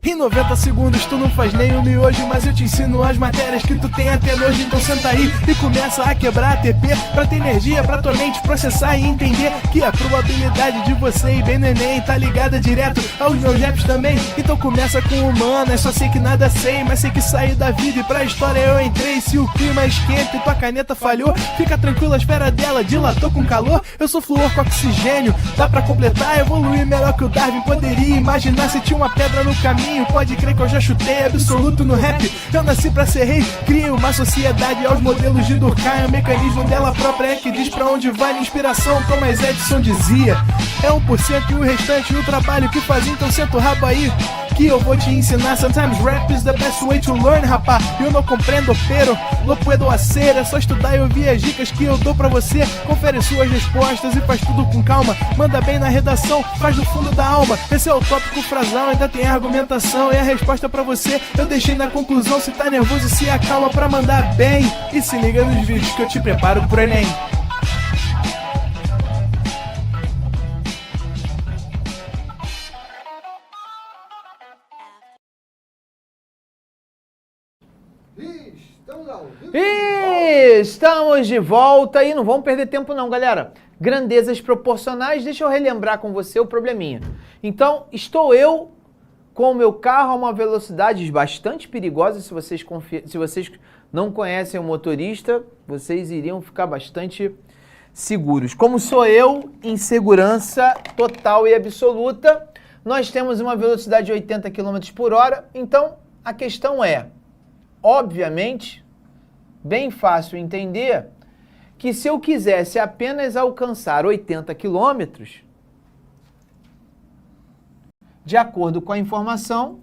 Em 90 segundos tu não faz nem o miojo, mas eu te ensino as matérias que tu tem até nojo. Então senta aí e começa a quebrar a TP pra ter energia pra tua mente processar e entender que a probabilidade de você ir bem no Enem tá ligada direto aos meus raps também. Então começa com humanas, só sei que nada sei, mas sei que saí da vida e pra história eu entrei. Se o clima esquenta e tua caneta falhou, fica tranquilo, a esfera dela dilatou com calor. Eu sou flúor com oxigênio, dá pra completar, evoluir melhor que o Darwin poderia imaginar. Se tinha uma pedra no caminho, pode crer que eu já chutei absoluto no rap. Eu nasci pra ser rei, crio uma sociedade aos modelos de Durkheim. O mecanismo dela própria é que diz pra onde vai minha inspiração. Thomas Edison dizia: é 1% e o restante o trabalho que faz. Então senta o rabo aí que eu vou te ensinar. Sometimes rap is the best way to learn, rapá. Eu não compreendo, pero não puedo hacer. É só estudar e ouvir as dicas que eu dou pra você. Confere suas respostas e faz tudo com calma. Manda bem na redação, faz do fundo da alma. Esse é o tópico frasal, ainda tem argumentação. E a resposta pra você eu deixei na conclusão. Se tá nervoso, se acalma pra mandar bem. E se liga nos vídeos que eu te preparo pro Enem. Estamos de volta e não vamos perder tempo não, galera. Grandezas proporcionais, deixa eu relembrar com você o probleminha. Então, estou eu com o meu carro a uma velocidade bastante perigosa. Se vocês não conhecem o motorista, vocês iriam ficar bastante seguros. Como sou eu, em segurança total e absoluta, nós temos uma velocidade de 80 km por hora. Então, a questão é, obviamente, bem fácil entender que se eu quisesse apenas alcançar 80 quilômetros, de acordo com a informação,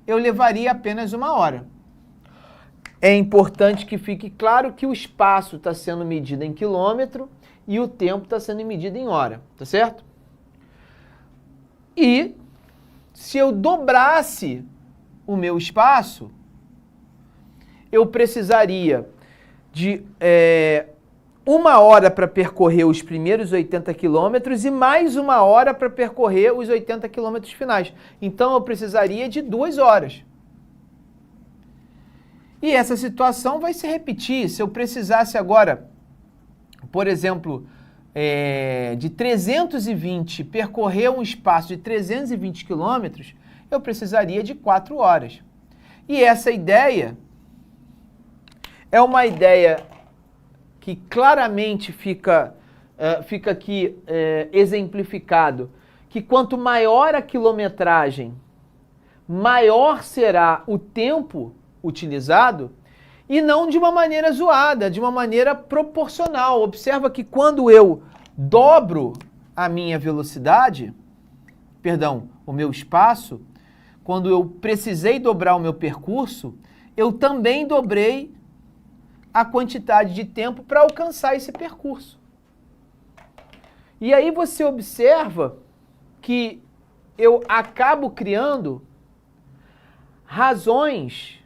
eu levaria apenas 1 hora. É importante que fique claro que o espaço está sendo medido em quilômetro e o tempo está sendo medido em hora, tá certo? E se eu dobrasse o meu espaço, eu precisaria de 1 hora para percorrer os primeiros 80 quilômetros e mais 1 hora para percorrer os 80 quilômetros finais. Então eu precisaria de 2 horas. E essa situação vai se repetir. Se eu precisasse agora, por exemplo, de 320, percorrer um espaço de 320 quilômetros, eu precisaria de 4 horas. E essa ideia é uma ideia que claramente fica aqui exemplificado, que quanto maior a quilometragem, maior será o tempo utilizado, e não de uma maneira zoada, de uma maneira proporcional. Observa que quando eu dobro a minha velocidade, perdão, o meu espaço, quando eu precisei dobrar o meu percurso, eu também dobrei a quantidade de tempo para alcançar esse percurso. E aí você observa que eu acabo criando razões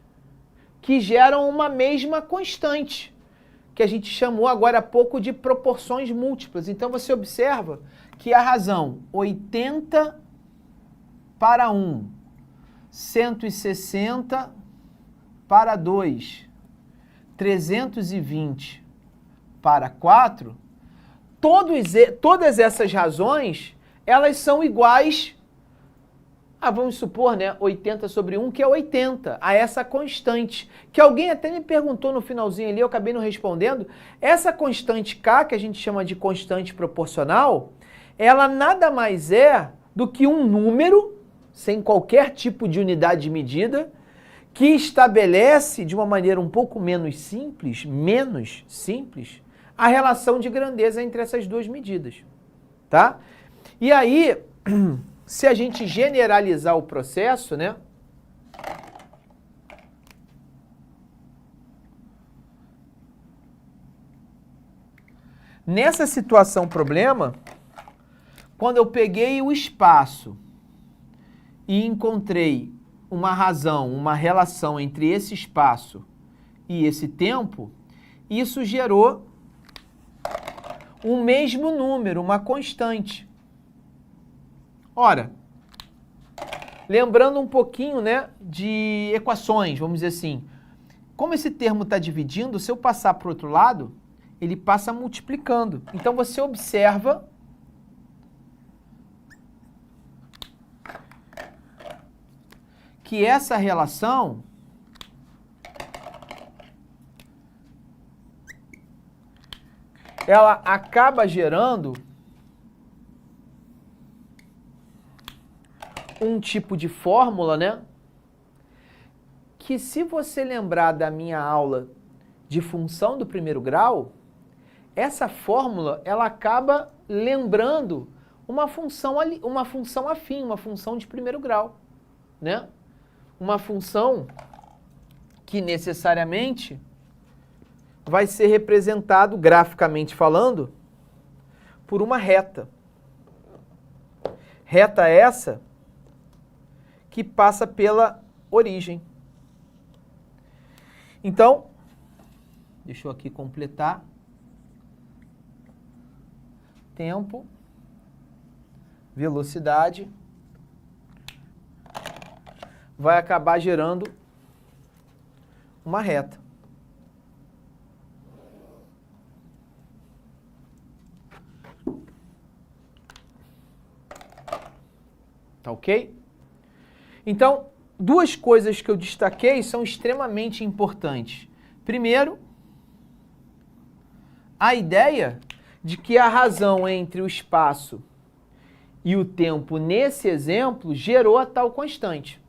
que geram uma mesma constante, que a gente chamou agora há pouco de proporções múltiplas. Então você observa que a razão 80 para 1, 160 para 2, 320 para 4, todas essas razões, elas são iguais a, vamos supor, né, 80 sobre 1, que é 80, a essa constante, que alguém até me perguntou no finalzinho ali, eu acabei não respondendo. Essa constante K, que a gente chama de constante proporcional, ela nada mais é do que um número, sem qualquer tipo de unidade de medida, que estabelece de uma maneira um pouco menos simples, a relação de grandeza entre essas duas medidas, tá? E aí, se a gente generalizar o processo, né? Nessa situação problema, quando eu peguei o espaço e encontrei uma razão, uma relação entre esse espaço e esse tempo, isso gerou um mesmo número, uma constante. Ora, lembrando um pouquinho, né, de equações, vamos dizer assim, como esse termo está dividindo, se eu passar para o outro lado, ele passa multiplicando. Então você observa que essa relação ela acaba gerando um tipo de fórmula, né? Que se você lembrar da minha aula de função do primeiro grau, essa fórmula ela acaba lembrando uma função afim, uma função de primeiro grau, né? Uma função que necessariamente vai ser representado, graficamente falando, por uma reta. Reta essa que passa pela origem. Então, deixa eu aqui completar. Tempo, velocidade, vai acabar gerando uma reta. Tá ok? Então, duas coisas que eu destaquei são extremamente importantes. Primeiro, a ideia de que a razão entre o espaço e o tempo nesse exemplo gerou a tal constante.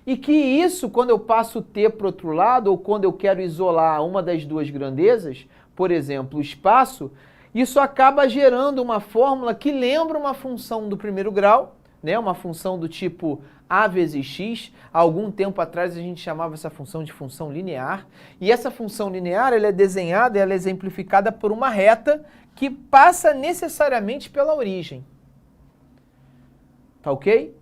E que isso, quando eu passo o t para o outro lado, ou quando eu quero isolar uma das duas grandezas, por exemplo, o espaço, isso acaba gerando uma fórmula que lembra uma função do primeiro grau, né? Uma função do tipo a vezes x. Há algum tempo atrás a gente chamava essa função de função linear. E essa função linear ela é desenhada, ela é exemplificada por uma reta que passa necessariamente pela origem. Tá ok?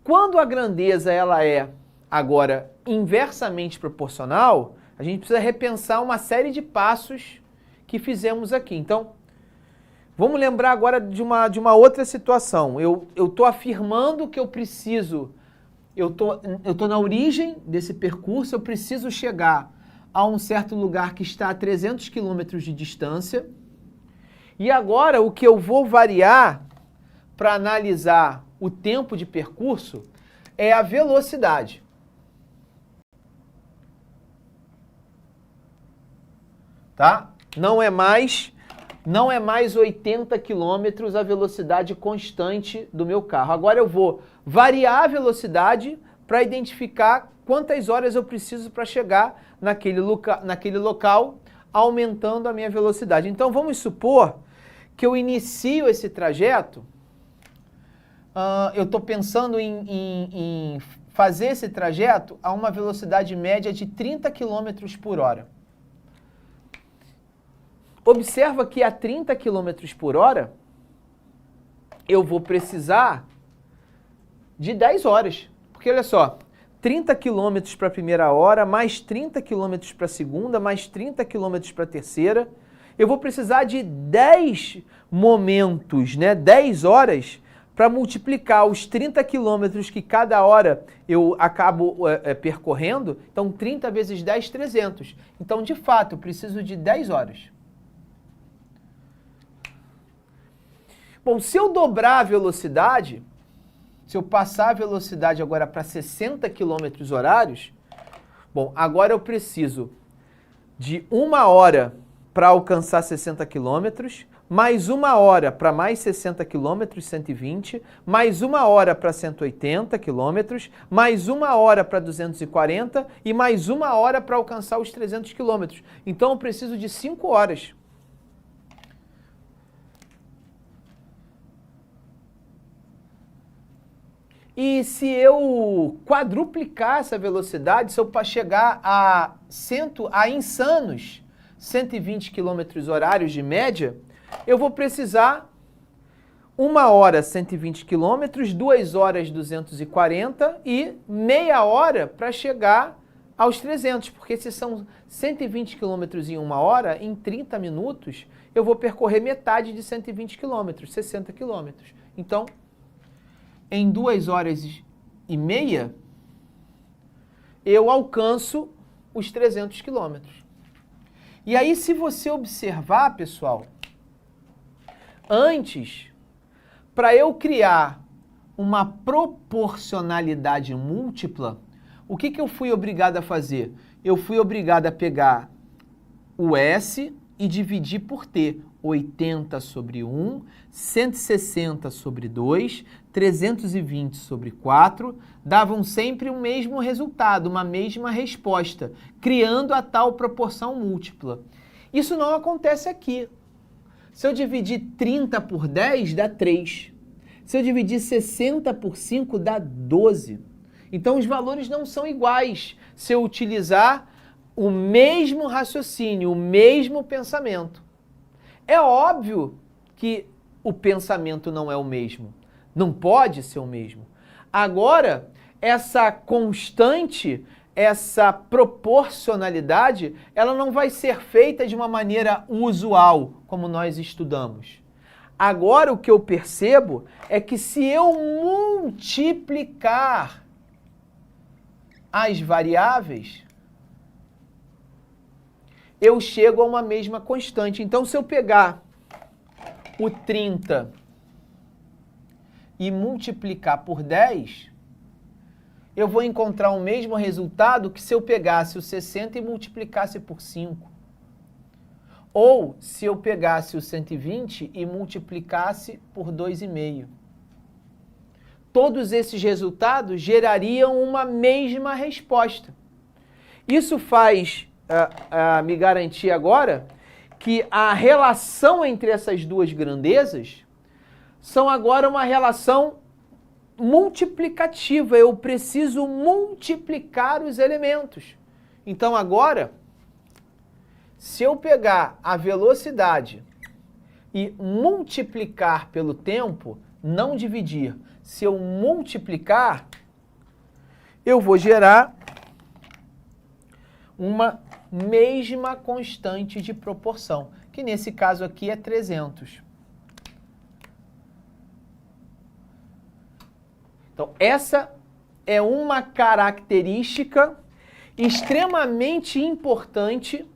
Quando a grandeza ela é agora inversamente proporcional, a gente precisa repensar uma série de passos que fizemos aqui. Então, vamos lembrar agora de uma outra situação. Eu estou afirmando que eu preciso, eu tô na origem desse percurso, eu preciso chegar a um certo lugar que está a 300 km de distância. E agora o que eu vou variar para analisar o tempo de percurso é a velocidade. Tá? Não é mais 80 km a velocidade constante do meu carro. Agora eu vou variar a velocidade para identificar quantas horas eu preciso para chegar naquele local, aumentando a minha velocidade. Então vamos supor que eu inicio esse trajeto, eu estou pensando em fazer esse trajeto a uma velocidade média de 30 km por hora. Observa que a 30 km por hora, eu vou precisar de 10 horas. Porque olha só, 30 km para a primeira hora, mais 30 km para a segunda, mais 30 km para a terceira. Eu vou precisar de 10 momentos, né? 10 horas para multiplicar os 30 quilômetros que cada hora eu acabo percorrendo. Então, 30 vezes 10, 300. Então, de fato, eu preciso de 10 horas. Bom, se eu dobrar a velocidade, se eu passar a velocidade agora para 60 km horários, bom, agora eu preciso de 1 hora para alcançar 60 km, mais 1 hora para mais 60 km, 120, mais 1 hora para 180 km, mais 1 hora para 240 e mais 1 hora para alcançar os 300 km. Então eu preciso de 5 horas. E se eu quadruplicar essa velocidade, se eu chegar a insanos 120 km horários de média, eu vou precisar 1 hora 120 km, 2 horas 240 e meia hora para chegar aos 300, porque se são 120 km em 1 hora, em 30 minutos, eu vou percorrer metade de 120 km, 60 km. Então, em 2 horas e meia, eu alcanço os 300 km. E aí, se você observar, pessoal, antes, para eu criar uma proporcionalidade múltipla, o que eu fui obrigado a fazer? Eu fui obrigado a pegar o S e dividir por T. 80 sobre 1, 160 sobre 2, 320 sobre 4, davam sempre o mesmo resultado, uma mesma resposta, criando a tal proporção múltipla. Isso não acontece aqui. Se eu dividir 30 por 10, dá 3. Se eu dividir 60 por 5, dá 12. Então, os valores não são iguais se eu utilizar o mesmo raciocínio, o mesmo pensamento. É óbvio que o pensamento não é o mesmo. Não pode ser o mesmo. Agora, essa constante, essa proporcionalidade, ela não vai ser feita de uma maneira usual, como nós estudamos. Agora, o que eu percebo é que se eu multiplicar as variáveis, eu chego a uma mesma constante. Então, se eu pegar o 30 e multiplicar por 10, eu vou encontrar o mesmo resultado que se eu pegasse o 60 e multiplicasse por 5. Ou se eu pegasse o 120 e multiplicasse por 2,5. Todos esses resultados gerariam uma mesma resposta. Isso faz me garantir agora que a relação entre essas duas grandezas são agora uma relação multiplicativa. Eu preciso multiplicar os elementos. Então agora, se eu pegar a velocidade e multiplicar pelo tempo, não dividir, se eu multiplicar, eu vou gerar uma mesma constante de proporção, que nesse caso aqui é 300. Então, essa é uma característica extremamente importante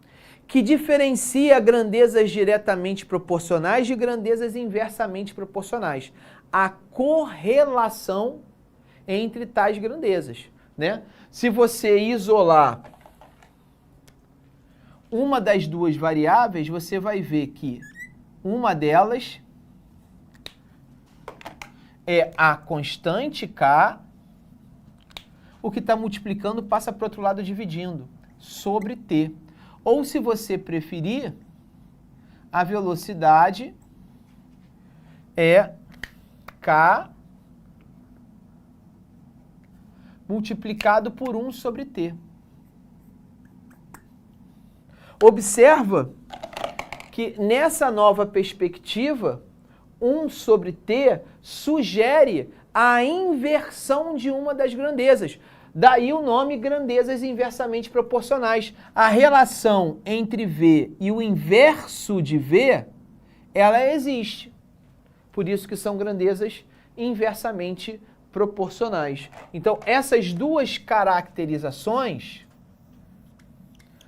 que diferencia grandezas diretamente proporcionais de grandezas inversamente proporcionais. A correlação entre tais grandezas, né? Se você isolar uma das duas variáveis, você vai ver que uma delas é a constante K, o que está multiplicando passa para o outro lado dividindo, sobre T. Ou, se você preferir, a velocidade é K multiplicado por 1 sobre T. Observa que nessa nova perspectiva, 1 sobre T sugere a inversão de uma das grandezas. Daí o nome grandezas inversamente proporcionais. A relação entre V e o inverso de V, ela existe. Por isso que são grandezas inversamente proporcionais. Então, essas duas caracterizações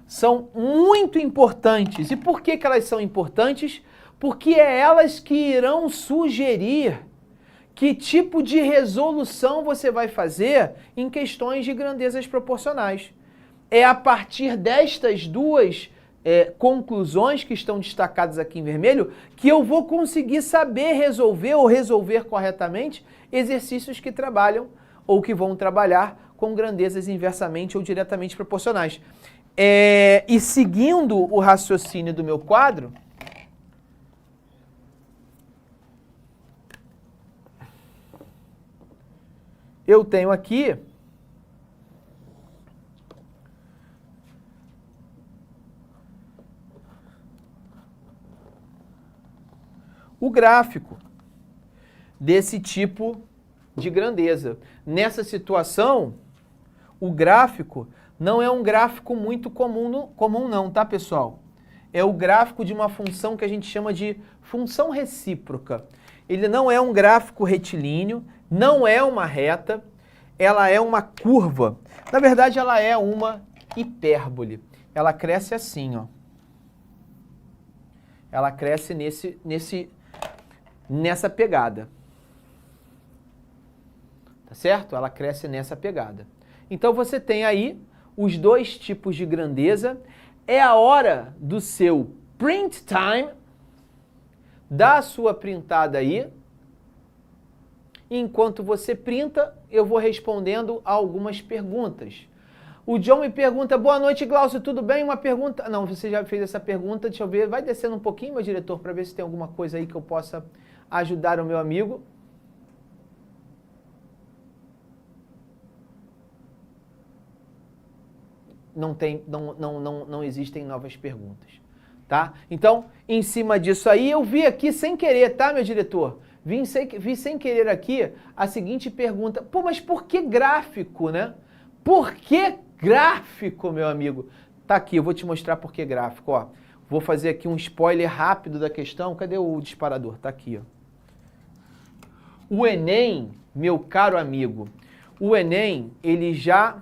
são muito importantes. E por que elas são importantes? Porque é elas que irão sugerir que tipo de resolução você vai fazer em questões de grandezas proporcionais. É a partir destas duas conclusões que estão destacadas aqui em vermelho que eu vou conseguir saber resolver ou resolver corretamente exercícios que trabalham ou que vão trabalhar com grandezas inversamente ou diretamente proporcionais. E seguindo o raciocínio do meu quadro, eu tenho aqui o gráfico desse tipo de grandeza. Nessa situação, o gráfico Não é um gráfico muito comum não, tá, pessoal? É o gráfico de uma função que a gente chama de função recíproca. Ele não é um gráfico retilíneo, não é uma reta, ela é uma curva. Na verdade, ela é uma hipérbole. Ela cresce assim, ó. Ela cresce nessa pegada. Tá certo? Ela cresce nessa pegada. Então você tem aí os dois tipos de grandeza. É a hora do seu print time. Dá a sua printada aí. Enquanto você printa, eu vou respondendo a algumas perguntas. O John me pergunta, boa noite, Glaucio, tudo bem? Uma pergunta... Não, você já fez essa pergunta, deixa eu ver. Vai descendo um pouquinho, meu diretor, para ver se tem alguma coisa aí que eu possa ajudar o meu amigo. Não existem novas perguntas, tá? Então, em cima disso aí, eu vi aqui sem querer, tá, meu diretor? Vi sem querer aqui a seguinte pergunta. Pô, mas por que gráfico, né? Por que gráfico, meu amigo? Tá aqui, eu vou te mostrar por que gráfico, ó. Vou fazer aqui um spoiler rápido da questão. Cadê o disparador? Tá aqui, ó. O Enem, meu caro amigo, o Enem, ele já...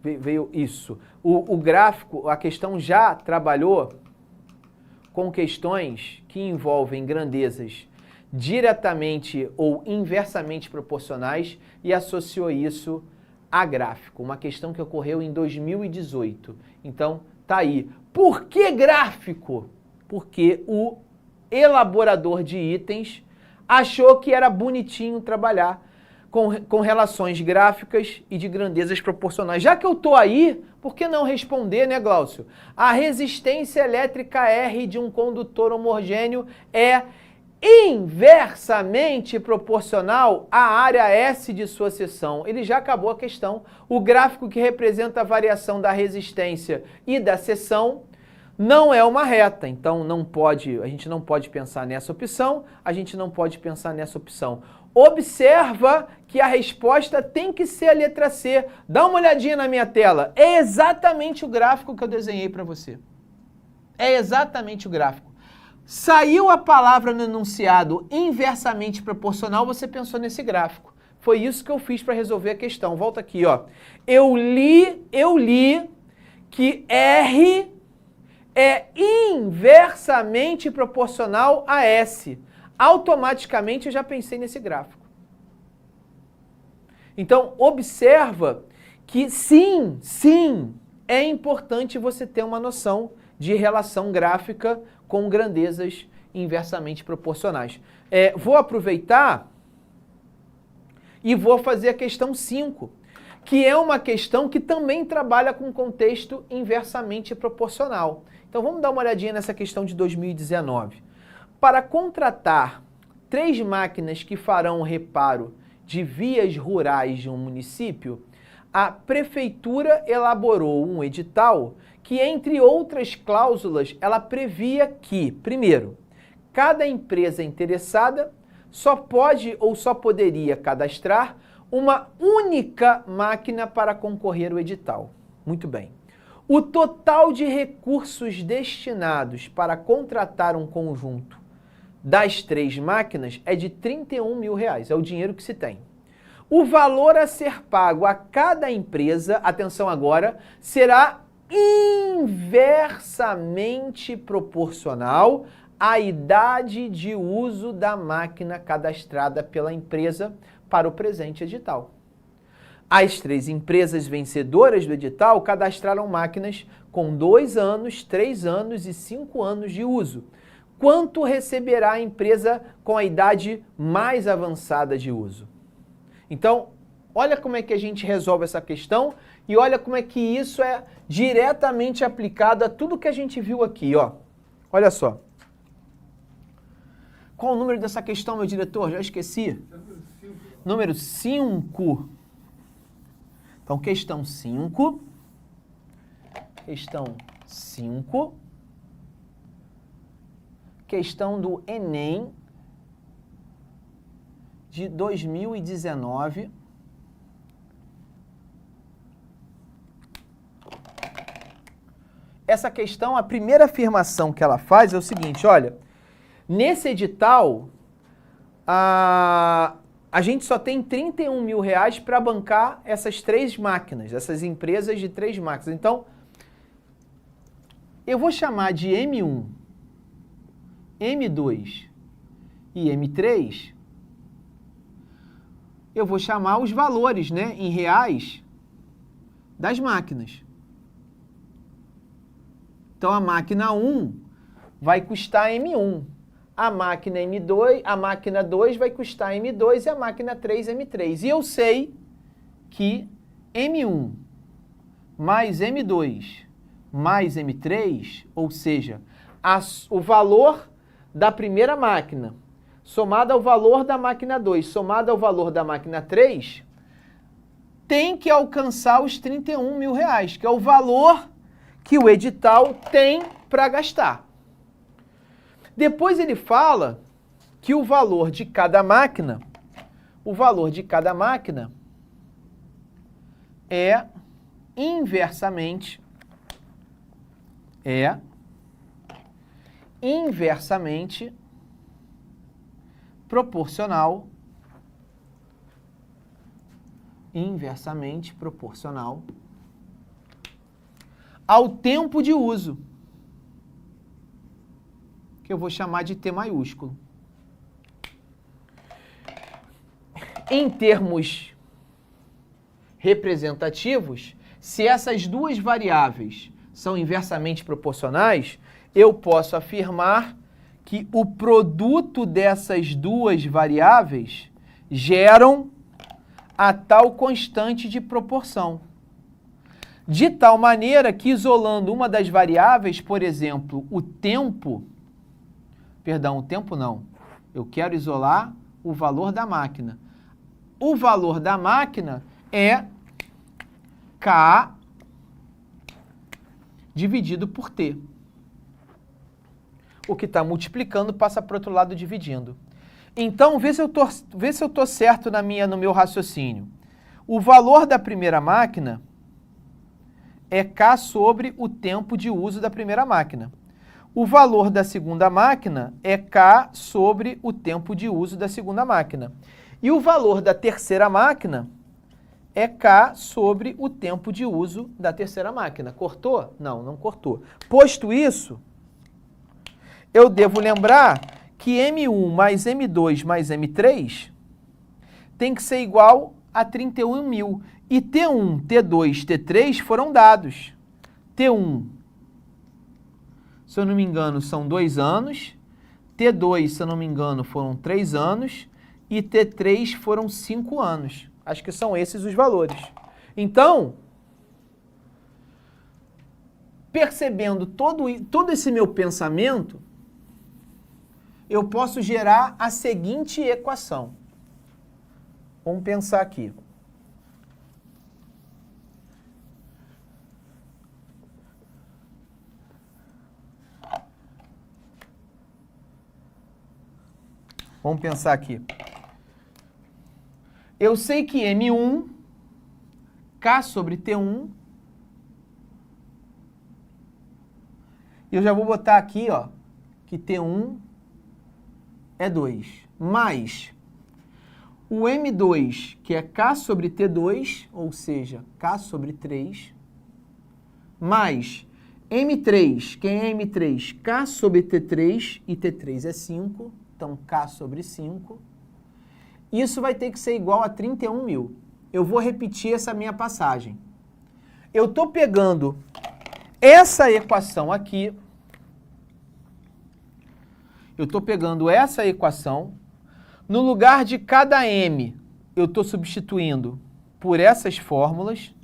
Veio isso. O gráfico, a questão já trabalhou com questões que envolvem grandezas diretamente ou inversamente proporcionais e associou isso a gráfico. Uma questão que ocorreu em 2018. Então, tá aí. Por que gráfico? Porque o elaborador de itens achou que era bonitinho trabalhar com relações gráficas e de grandezas proporcionais. Já que eu estou aí, por que não responder, né, Glaucio? A resistência elétrica R de um condutor homogêneo é inversamente proporcional à área S de sua seção. Ele já acabou a questão. O gráfico que representa a variação da resistência e da seção não é uma reta, então a gente não pode pensar nessa opção, a gente não pode pensar nessa opção. Observa que a resposta tem que ser a letra C. Dá uma olhadinha na minha tela. É exatamente o gráfico que eu desenhei para você. É exatamente o gráfico. Saiu a palavra no enunciado inversamente proporcional, você pensou nesse gráfico. Foi isso que eu fiz para resolver a questão. Volta aqui, ó. Eu li que R é inversamente proporcional a S. Automaticamente eu já pensei nesse gráfico. Então, observa que sim, é importante você ter uma noção de relação gráfica com grandezas inversamente proporcionais. Vou aproveitar e vou fazer a questão 5, que é uma questão que também trabalha com contexto inversamente proporcional. Então, vamos dar uma olhadinha nessa questão de 2019. Para contratar 3 máquinas que farão o reparo de vias rurais de um município, a prefeitura elaborou um edital que, entre outras cláusulas, ela previa que, primeiro, cada empresa interessada só pode ou só poderia cadastrar uma única máquina para concorrer ao edital. Muito bem. O total de recursos destinados para contratar um conjunto das 3 máquinas é de R$31 mil, é o dinheiro que se tem. O valor a ser pago a cada empresa, atenção agora, será inversamente proporcional à idade de uso da máquina cadastrada pela empresa para o presente edital. As 3 empresas vencedoras do edital cadastraram máquinas com 2 anos, 3 anos e 5 anos de uso. Quanto receberá a empresa com a idade mais avançada de uso? Então, olha como é que a gente resolve essa questão e olha como é que isso é diretamente aplicado a tudo que a gente viu aqui, ó. Olha só. Qual o número dessa questão, meu diretor? Já esqueci. Número 5. Então, questão 5. Questão 5. Questão do Enem de 2019. essa questão, a primeira afirmação que ela faz é o seguinte, olha, nesse edital, a gente só tem R$31 mil para bancar essas 3 máquinas, essas empresas de 3 máquinas. Então, eu vou chamar de M1, M2 e M3, eu vou chamar os valores, né, em reais das máquinas. Então, a máquina 1 vai custar M1. A máquina M2, a máquina 2 vai custar M2 e a máquina 3, M3. E eu sei que M1 mais M2 mais M3, ou seja, o valor da primeira máquina somado ao valor da máquina 2, somado ao valor da máquina 3, tem que alcançar os R$31 mil, que é o valor que o edital tem para gastar. Depois ele fala que o valor de cada máquina é inversamente proporcional ao tempo de uso, que eu vou chamar de T maiúsculo. Em termos representativos, se essas duas variáveis são inversamente proporcionais, eu posso afirmar que o produto dessas duas variáveis geram a tal constante de proporção. De tal maneira que, isolando uma das variáveis, por exemplo, o tempo não, eu quero isolar o valor da máquina. O valor da máquina é K dividido por T. O que está multiplicando passa para o outro lado dividindo. Então, vê se eu estou certo no meu raciocínio. O valor da primeira máquina é K sobre o tempo de uso da primeira máquina. O valor da segunda máquina é K sobre o tempo de uso da segunda máquina. E o valor da terceira máquina é K sobre o tempo de uso da terceira máquina. Cortou? Não, não cortou. Posto isso, eu devo lembrar que M1 mais M2 mais M3 tem que ser igual a 31 mil. E T1, T2, T3 foram dados. T1, se eu não me engano, são 2 anos. T2, se eu não me engano, foram 3 anos. E T3 foram 5 anos. Acho que são esses os valores. Então, percebendo todo esse meu pensamento, eu posso gerar a seguinte equação. Vamos pensar aqui. Vamos pensar aqui. Eu sei que M1, K sobre T1, eu já vou botar aqui, ó, que T1 é 2, mais o M2, que é K sobre T2, ou seja, K sobre 3, mais M3, quem é M3? K sobre T3, e T3 é 5, então K sobre 5. Isso vai ter que ser igual a 31 mil. Eu vou repetir essa minha passagem. Eu estou pegando essa equação aqui, no lugar de cada M, eu estou substituindo por essas fórmulas,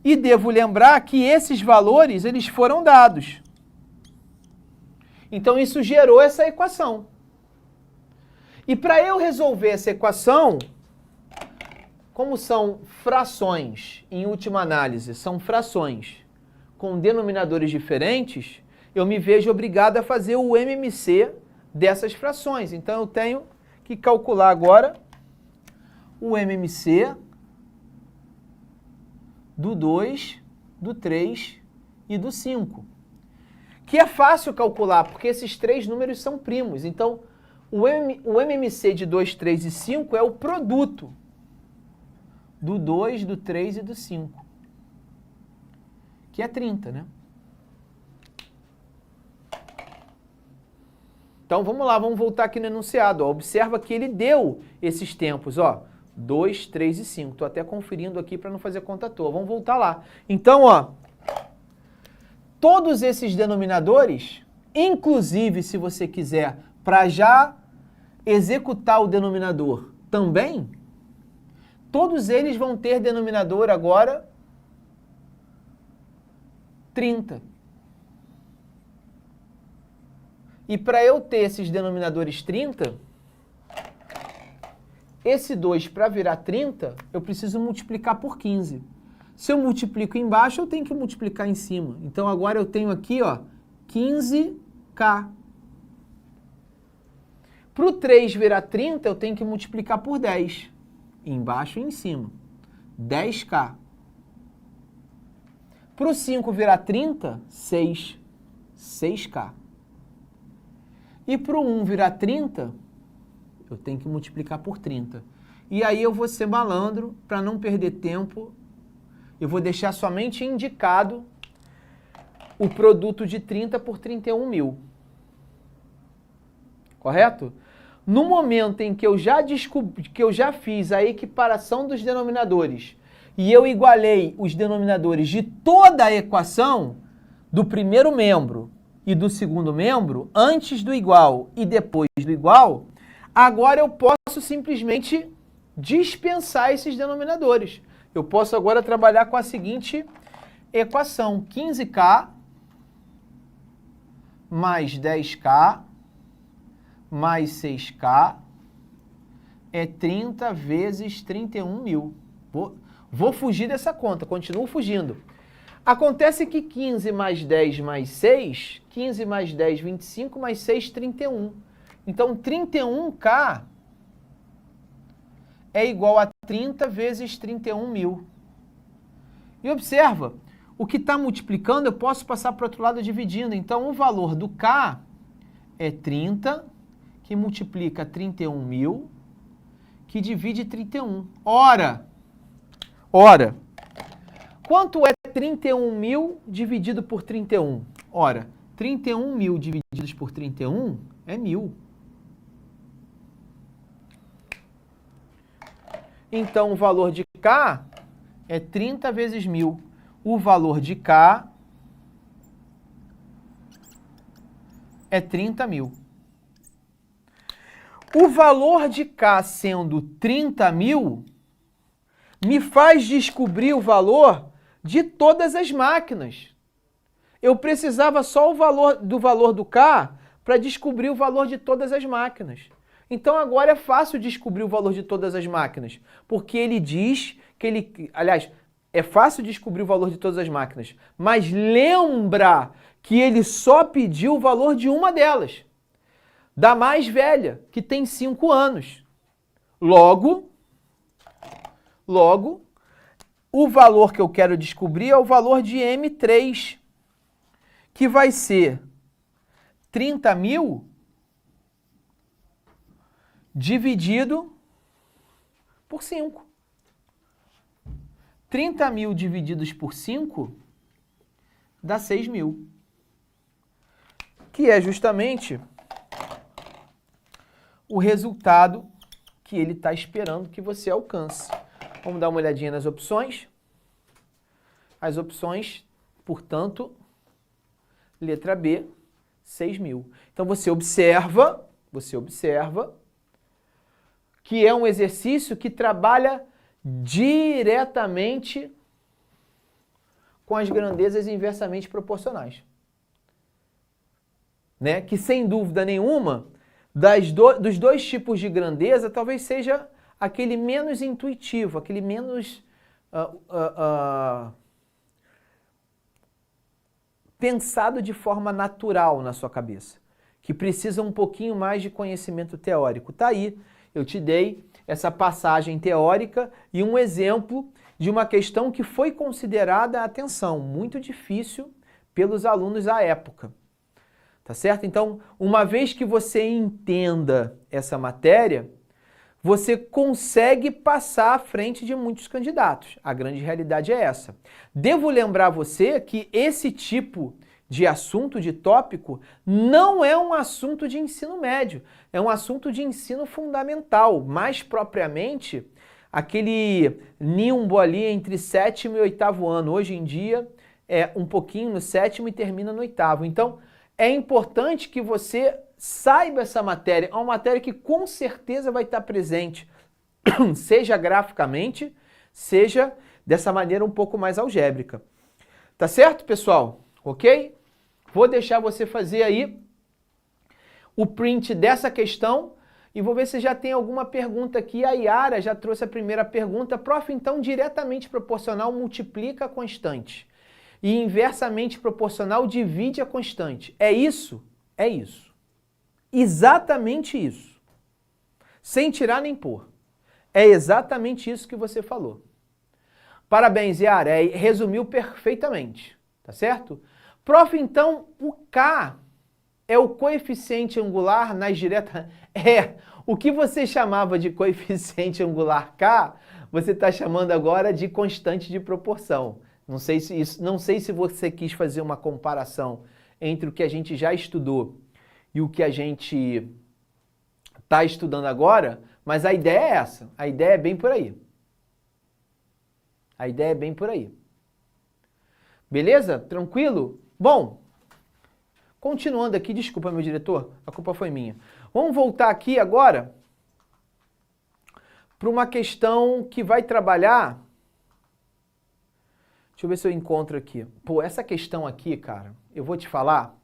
e devo lembrar que esses valores, eles foram dados. Então, isso gerou essa equação. E para eu resolver essa equação, como são frações, em última análise, são frações com denominadores diferentes, eu me vejo obrigado a fazer o MMC dessas frações. Então, eu tenho que calcular agora o MMC do 2 do 3 e do 5. Que é fácil calcular, porque esses três números são primos. Então, o MMC de 2, 3 e 5 é o produto do 2, do 3 e do 5. Que é 30, né? Então, vamos lá, vamos voltar aqui no enunciado. Ó. Observa que ele deu esses tempos, ó, 2, 3 e 5. Estou até conferindo aqui para não fazer conta à toa. Vamos voltar lá. Então, ó, todos esses denominadores, inclusive, se você quiser, para já executar o denominador também, todos eles vão ter denominador agora 30. E para eu ter esses denominadores 30, esse 2 para virar 30, eu preciso multiplicar por 15. Se eu multiplico embaixo, eu tenho que multiplicar em cima. Então agora eu tenho aqui, ó, 15K. Para o 3 virar 30, eu tenho que multiplicar por 10. Embaixo e em cima. 10K. Para o 5 virar 30, 6. 6K. E para o 1 virar 30, eu tenho que multiplicar por 30. E aí eu vou ser malandro, para não perder tempo, eu vou deixar somente indicado o produto de 30 por 31 mil. Correto? No momento em que eu já descobri, que eu já fiz a equiparação dos denominadores e eu igualei os denominadores de toda a equação do primeiro membro e do segundo membro, antes do igual e depois do igual, agora eu posso simplesmente dispensar esses denominadores. Eu posso agora trabalhar com a seguinte equação: 15K mais 10K mais 6K é 30 vezes 31 mil. Vou fugir dessa conta, continuo fugindo. Acontece que 15 mais 10 mais 6, 15 mais 10, 25, mais 6, 31. Então, 31K é igual a 30 vezes 31 mil. E observa, o que está multiplicando eu posso passar para o outro lado dividindo. Então, o valor do K é 30, que multiplica 31 mil, que divide 31. Ora, quanto é 31 mil dividido por 31? Ora, 31 mil divididos por 31 é 1000. Então, o valor de K é 30 vezes 1000. O valor de K é 30 mil. O valor de K sendo 30 mil me faz descobrir o valor de todas as máquinas. Eu precisava só do valor do K para descobrir o valor de todas as máquinas. Então agora é fácil descobrir o valor de todas as máquinas, porque ele diz que ele... Aliás, é fácil descobrir o valor de todas as máquinas, mas lembra que ele só pediu o valor de uma delas, da mais velha, que tem 5 anos. Logo, o valor que eu quero descobrir é o valor de M3, que vai ser 30 mil dividido por 5. 30 mil divididos por 5 dá 6 mil. Que é justamente o resultado que ele está esperando que você alcance. Vamos dar uma olhadinha nas opções. As opções, portanto, letra B, 6 mil. Então você observa que é um exercício que trabalha diretamente com as grandezas inversamente proporcionais. Né? Que sem dúvida nenhuma, dos dois tipos de grandeza, talvez seja aquele menos intuitivo, aquele menos pensado de forma natural na sua cabeça, que precisa um pouquinho mais de conhecimento teórico. Tá aí, eu te dei essa passagem teórica e um exemplo de uma questão que foi considerada, atenção, muito difícil pelos alunos à época. Tá certo? Então, uma vez que você entenda essa matéria, você consegue passar à frente de muitos candidatos. A grande realidade é essa. Devo lembrar você que esse tipo de assunto, de tópico, não é um assunto de ensino médio, é um assunto de ensino fundamental, mais propriamente aquele nimbo ali entre 7º e 8º ano. Hoje em dia é um pouquinho no 7º e termina no 8º. Então, é importante que você saiba essa matéria. É uma matéria que com certeza vai estar presente, seja graficamente, seja dessa maneira um pouco mais algébrica. Tá certo, pessoal? Ok? Vou deixar você fazer aí o print dessa questão e vou ver se já tem alguma pergunta aqui. A Yara já trouxe a primeira pergunta. Prof, então, diretamente proporcional multiplica a constante e inversamente proporcional divide a constante. É isso? É isso. Exatamente isso. Sem tirar nem pôr. É exatamente isso que você falou. Parabéns, Yara. Resumiu perfeitamente. Tá certo? Prof, então, o K é o coeficiente angular nas diretas... O que você chamava de coeficiente angular K, você está chamando agora de constante de proporção. Não sei se você quis fazer uma comparação entre o que a gente já estudou e o que a gente está estudando agora, mas a ideia é essa. A ideia é bem por aí. A ideia é bem por aí. Beleza? Tranquilo? Bom, continuando aqui, desculpa, meu diretor, a culpa foi minha. Vamos voltar aqui agora para uma questão que vai trabalhar... Deixa eu ver se eu encontro aqui. Pô, essa questão aqui, cara, eu vou te falar,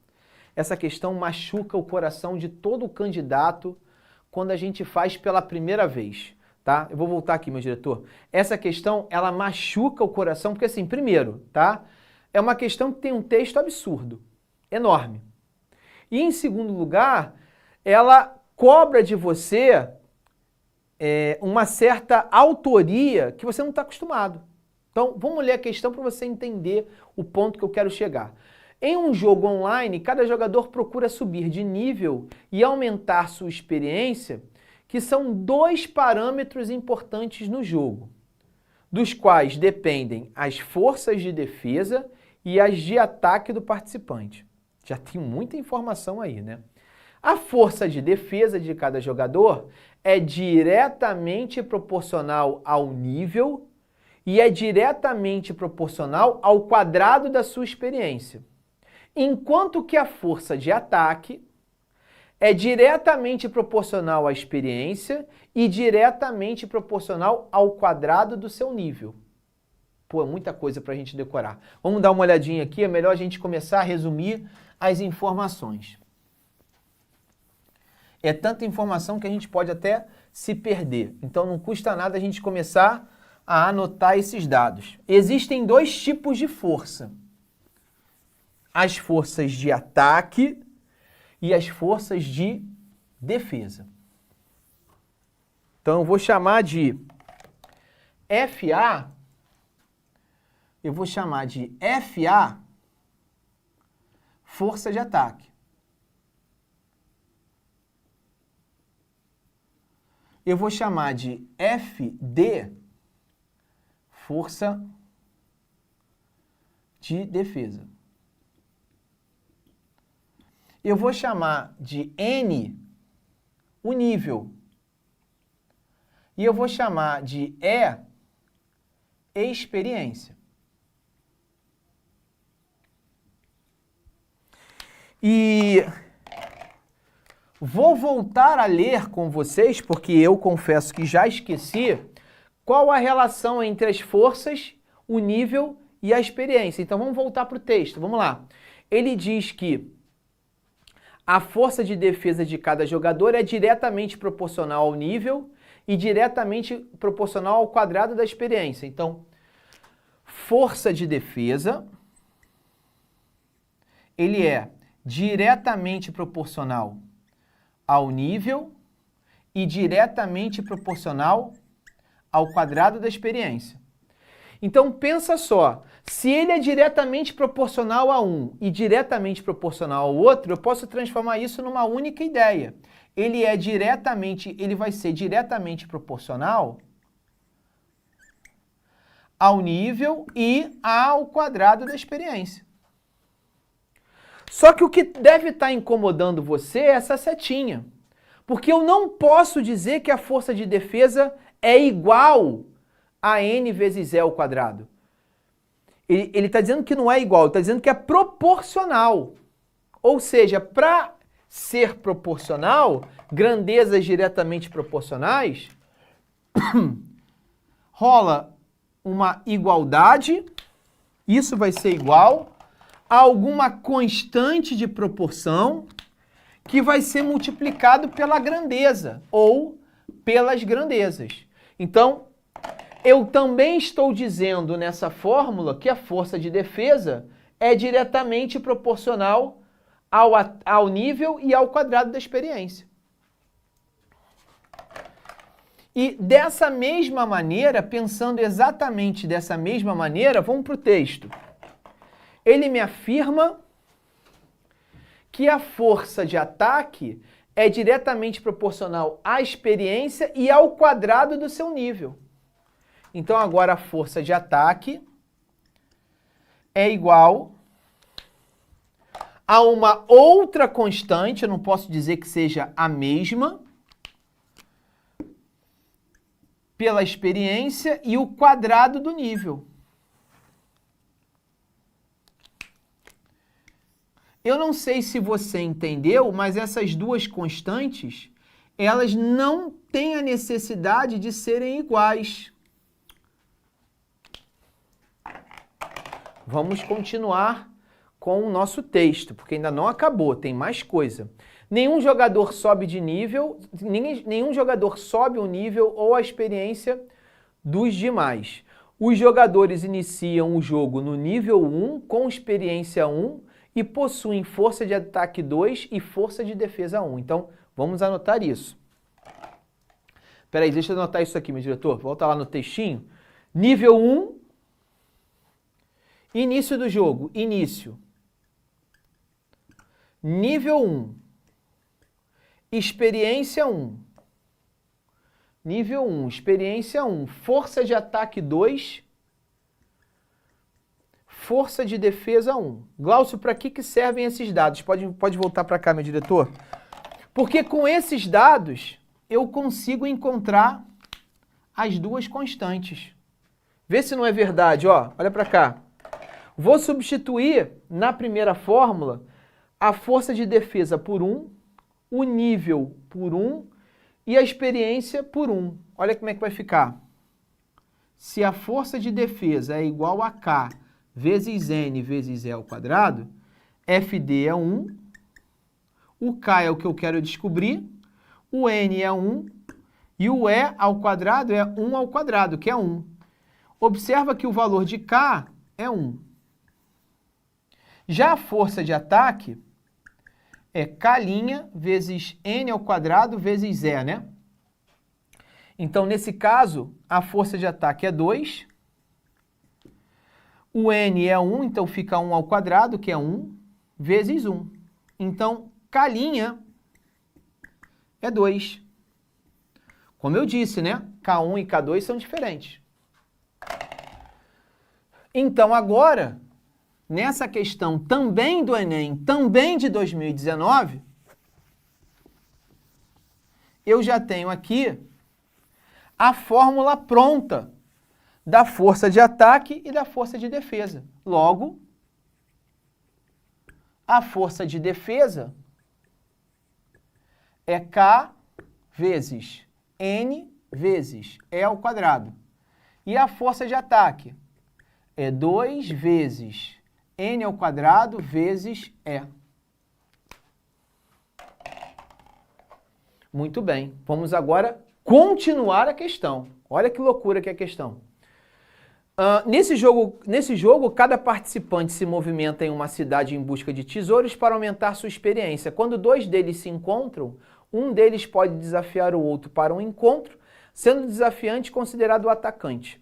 essa questão machuca o coração de todo candidato quando a gente faz pela primeira vez, tá? Eu vou voltar aqui, meu diretor. Essa questão, ela machuca o coração, porque assim, primeiro, tá? É uma questão que tem um texto absurdo, enorme. E em segundo lugar, ela cobra de você uma certa autoria que você não está acostumado. Então, vamos ler a questão para você entender o ponto que eu quero chegar. Em um jogo online, cada jogador procura subir de nível e aumentar sua experiência, que são dois parâmetros importantes no jogo, dos quais dependem as forças de defesa e as de ataque do participante. Já tem muita informação aí, né? A força de defesa de cada jogador é diretamente proporcional ao nível e é diretamente proporcional ao quadrado da sua experiência. Enquanto que a força de ataque é diretamente proporcional à experiência e diretamente proporcional ao quadrado do seu nível. Pô, é muita coisa para a gente decorar. Vamos dar uma olhadinha aqui, é melhor a gente começar a resumir as informações. É tanta informação que a gente pode até se perder. Então não custa nada a gente começar a anotar esses dados. Existem dois tipos de força. As forças de ataque e as forças de defesa. Então eu vou chamar de FA, força de ataque. Eu vou chamar de FD, força de defesa. Eu vou chamar de N, o nível. E eu vou chamar de E, experiência. E vou voltar a ler com vocês, porque eu confesso que já esqueci, qual a relação entre as forças, o nível e a experiência. Então vamos voltar para o texto, vamos lá. Ele diz que a força de defesa de cada jogador é diretamente proporcional ao nível e diretamente proporcional ao quadrado da experiência. Então, força de defesa, ele é diretamente proporcional ao nível e diretamente proporcional ao quadrado da experiência. Então pensa só, se ele é diretamente proporcional a um e diretamente proporcional ao outro, eu posso transformar isso numa única ideia. Ele vai ser diretamente proporcional ao nível e ao quadrado da experiência. Só que o que deve estar incomodando você é essa setinha. Porque eu não posso dizer que a força de defesa é igual a n vezes e ao quadrado. Ele está dizendo que não é igual, ele está dizendo que é proporcional. Ou seja, para ser proporcional, grandezas diretamente proporcionais, rola uma igualdade, isso vai ser igual a alguma constante de proporção que vai ser multiplicado pela grandeza ou pelas grandezas. Então, eu também estou dizendo nessa fórmula que a força de defesa é diretamente proporcional ao nível e ao quadrado da experiência. E dessa mesma maneira, pensando exatamente dessa mesma maneira, vamos para o texto. Ele me afirma que a força de ataque é diretamente proporcional à experiência e ao quadrado do seu nível. Então, agora a força de ataque é igual a uma outra constante, eu não posso dizer que seja a mesma, pela experiência e o quadrado do nível. Eu não sei se você entendeu, mas essas duas constantes, elas não têm a necessidade de serem iguais. Vamos continuar com o nosso texto, porque ainda não acabou, tem mais coisa. Nenhum jogador sobe de nível, nenhum jogador sobe o nível ou a experiência dos demais. Os jogadores iniciam o jogo no nível 1 com experiência 1 e possuem força de ataque 2 e força de defesa 1. Então, vamos anotar isso. Espera aí, deixa eu anotar isso aqui, meu diretor. Volta lá no textinho. Nível 1, início do jogo, início. Nível 1, experiência 1. Nível 1, experiência 1, força de ataque 2, força de defesa 1. Glaucio, para que servem esses dados? Pode voltar para cá, meu diretor. Porque com esses dados, eu consigo encontrar as duas constantes. Vê se não é verdade, ó. Olha para cá. Vou substituir na primeira fórmula a força de defesa por 1, o nível por 1 e a experiência por 1. Olha como é que vai ficar. Se a força de defesa é igual a K vezes N vezes E ao quadrado, FD é 1, o K é o que eu quero descobrir, o N é 1 e o E ao quadrado é 1 ao quadrado, que é 1. Observa que o valor de K é 1. Já a força de ataque é K' vezes N ao quadrado vezes E, né? Então, nesse caso, a força de ataque é 2. O N é 1, então fica 1 ao quadrado, que é 1, vezes 1. Então, K' é 2. Como eu disse, né? K1 e K2 são diferentes. Então, agora, nessa questão também do Enem, também de 2019, eu já tenho aqui a fórmula pronta da força de ataque e da força de defesa. Logo, a força de defesa é K vezes N vezes E ao quadrado. E a força de ataque é 2 vezes N ao quadrado vezes E. Muito bem. Vamos agora continuar a questão. Olha que loucura que é a questão. Nesse jogo, cada participante se movimenta em uma cidade em busca de tesouros para aumentar sua experiência. Quando dois deles se encontram, um deles pode desafiar o outro para um encontro, sendo o desafiante considerado o atacante.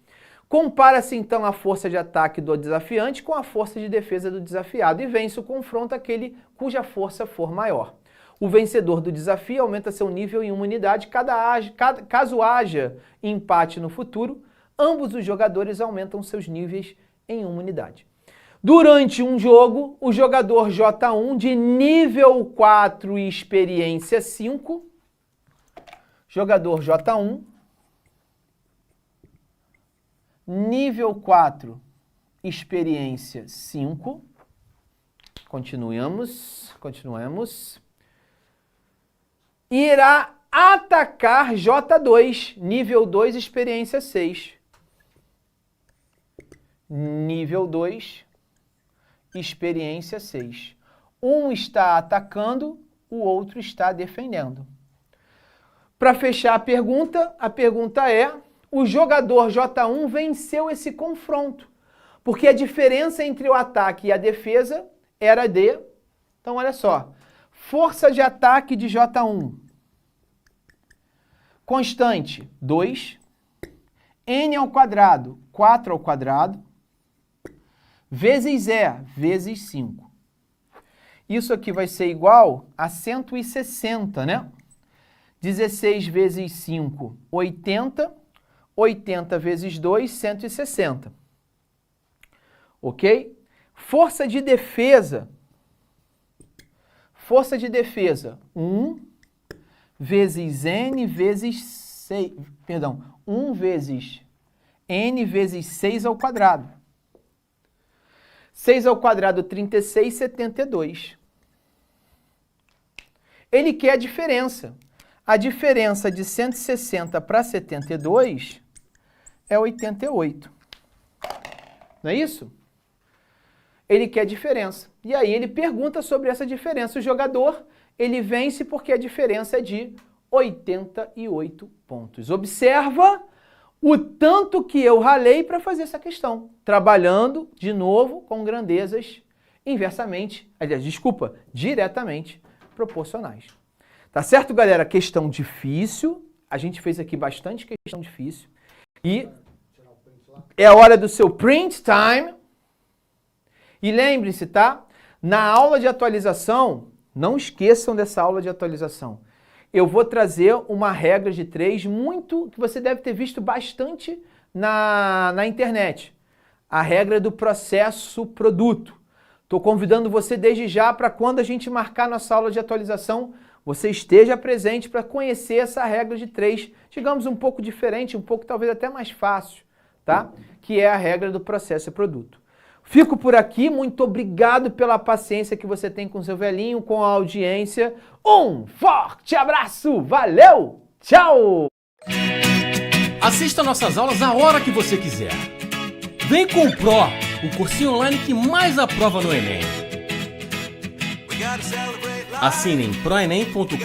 Compara-se então a força de ataque do desafiante com a força de defesa do desafiado e vence o confronto aquele cuja força for maior. O vencedor do desafio aumenta seu nível em imunidade caso haja empate no futuro, ambos os jogadores aumentam seus níveis em imunidade. Durante um jogo, o jogador J1 de nível 4 e experiência 5, jogador J1, nível 4, experiência 5, continuemos, irá atacar J2, nível 2, experiência 6. Nível 2, experiência 6. Um está atacando, o outro está defendendo. Para fechar a pergunta é: o jogador J1 venceu esse confronto, porque a diferença entre o ataque e a defesa era de... Então, olha só, força de ataque de J1, constante, 2, n ao quadrado, 4 ao quadrado, vezes E, vezes 5. Isso aqui vai ser igual a 160, né? 16 vezes 5, 80. 80 vezes 2, 160. Ok? Força de defesa. 1 vezes n vezes 6. Perdão, 1 vezes n vezes 6 ao quadrado. 6 ao quadrado, 36, 72. Ele quer a diferença. A diferença de 160 para 72 é 88. Não é isso? Ele quer a diferença. E aí ele pergunta sobre essa diferença. O jogador, ele vence porque a diferença é de 88 pontos. Observa o tanto que eu ralei para fazer essa questão. Trabalhando, de novo, com grandezas inversamente, diretamente proporcionais. Tá certo, galera? Questão difícil. A gente fez aqui bastante questão difícil. E é a hora do seu print time. E lembre-se, tá? Na aula de atualização, não esqueçam dessa aula de atualização. Eu vou trazer uma regra de 3 que você deve ter visto bastante na internet. A regra do processo produto. Estou convidando você desde já para quando a gente marcar nossa aula de atualização, você esteja presente para conhecer essa regra de 3, digamos um pouco diferente, um pouco talvez até mais fácil, tá? Que é a regra do processo produto. Fico por aqui, muito obrigado pela paciência que você tem com seu velhinho, com a audiência. Um forte abraço, valeu, tchau! Assista nossas aulas a hora que você quiser. Vem com o Pro, o cursinho online que mais aprova no Enem. Assine em proenem.com.br.